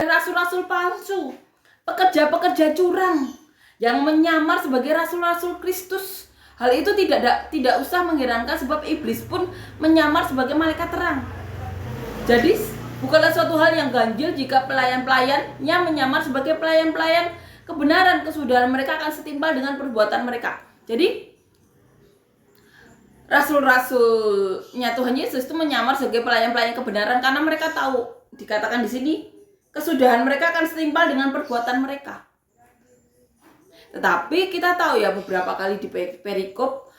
rasul-rasul palsu, pekerja-pekerja curang yang menyamar sebagai rasul-rasul Kristus. Hal itu tidak usah mengherankan sebab iblis pun menyamar sebagai malaikat terang. Jadi bukanlah suatu hal yang ganjil jika pelayan-pelayannya menyamar sebagai pelayan-pelayan kebenaran. Kesudahan mereka akan setimpal dengan perbuatan mereka. Jadi rasul-rasulnya Tuhan Yesus itu menyamar sebagai pelayan-pelayan kebenaran karena mereka tahu, dikatakan di sini, kesudahan mereka akan setimpal dengan perbuatan mereka. Tetapi kita tahu ya, beberapa kali di perikop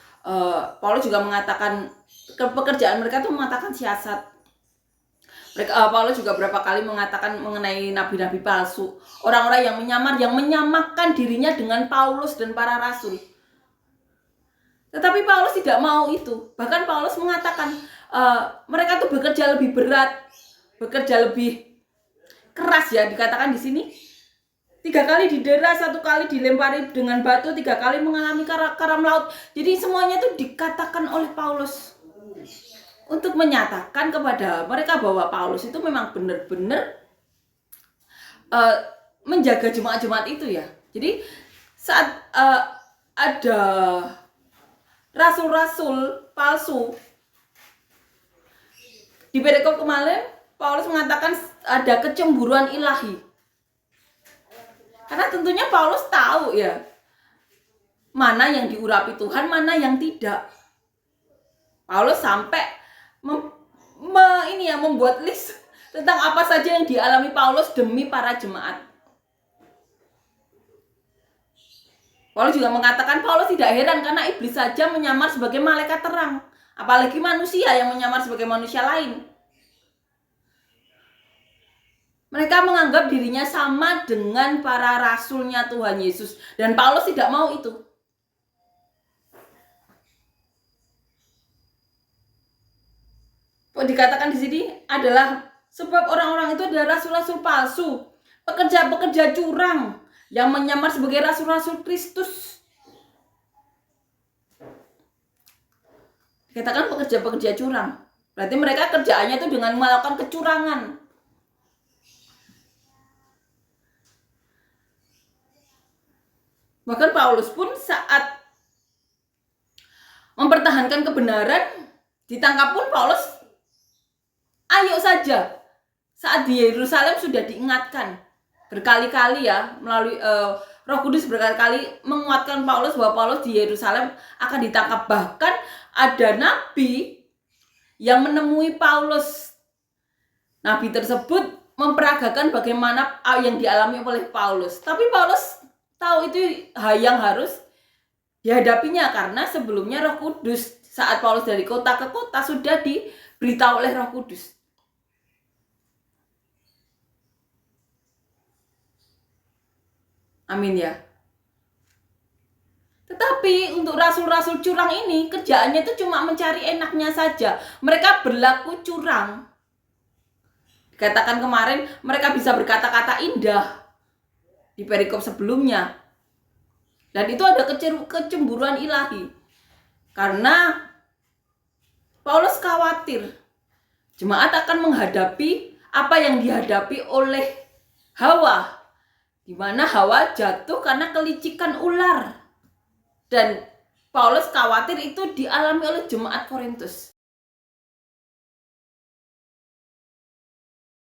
Paulus juga mengatakan pekerjaan mereka itu mengatakan siasat. Paulus juga beberapa kali mengatakan mengenai nabi-nabi palsu, orang-orang yang menyamakan dirinya dengan Paulus dan para rasul. Tetapi Paulus tidak mau itu. Bahkan Paulus mengatakan mereka tuh bekerja lebih berat, bekerja lebih keras ya, dikatakan di sini. 3 kali didera, 1 kali dilempari dengan batu, 3 kali mengalami karam laut. Jadi semuanya itu dikatakan oleh Paulus untuk menyatakan kepada mereka bahwa Paulus itu memang benar-benar menjaga jemaat-jemaat itu ya. Jadi saat ada rasul-rasul palsu di perikop kemarin, Paulus mengatakan ada kecemburuan ilahi. Karena tentunya Paulus tahu ya, mana yang diurapi Tuhan, mana yang tidak. Paulus sampai membuat list tentang apa saja yang dialami Paulus demi para jemaat. Paulus juga mengatakan Paulus tidak heran karena iblis saja menyamar sebagai malaikat terang, apalagi manusia yang menyamar sebagai manusia lain. Mereka menganggap dirinya sama dengan para rasulnya Tuhan Yesus, dan Paulus tidak mau itu. Dikatakan di sini adalah sebab orang-orang itu adalah rasul-rasul palsu, pekerja-pekerja curang yang menyamar sebagai rasul-rasul Kristus. Dikatakan pekerja-pekerja curang, berarti mereka kerjaannya itu dengan melakukan kecurangan. Bahkan Paulus pun saat mempertahankan kebenaran, ditangkap pun Paulus ayo saja. Saat di Yerusalem sudah diingatkan berkali-kali ya, melalui Roh Kudus berkali-kali menguatkan Paulus bahwa Paulus di Yerusalem akan ditangkap. Bahkan ada nabi yang menemui Paulus. Nabi tersebut memperagakan bagaimana yang dialami oleh Paulus. Tapi Paulus tahu itu yang harus dihadapinya karena sebelumnya Roh Kudus saat Paulus dari kota ke kota sudah diberitahu oleh Roh Kudus. Amin ya. Tetapi untuk rasul-rasul curang ini kerjaannya itu cuma mencari enaknya saja. Mereka berlaku curang. Dikatakan kemarin mereka bisa berkata-kata indah di perikop sebelumnya. Dan itu ada kecemburuan ilahi. Karena Paulus khawatir jemaat akan menghadapi apa yang dihadapi oleh Hawa, di mana Hawa jatuh karena kelicikan ular. Dan Paulus khawatir itu dialami oleh jemaat Korintus.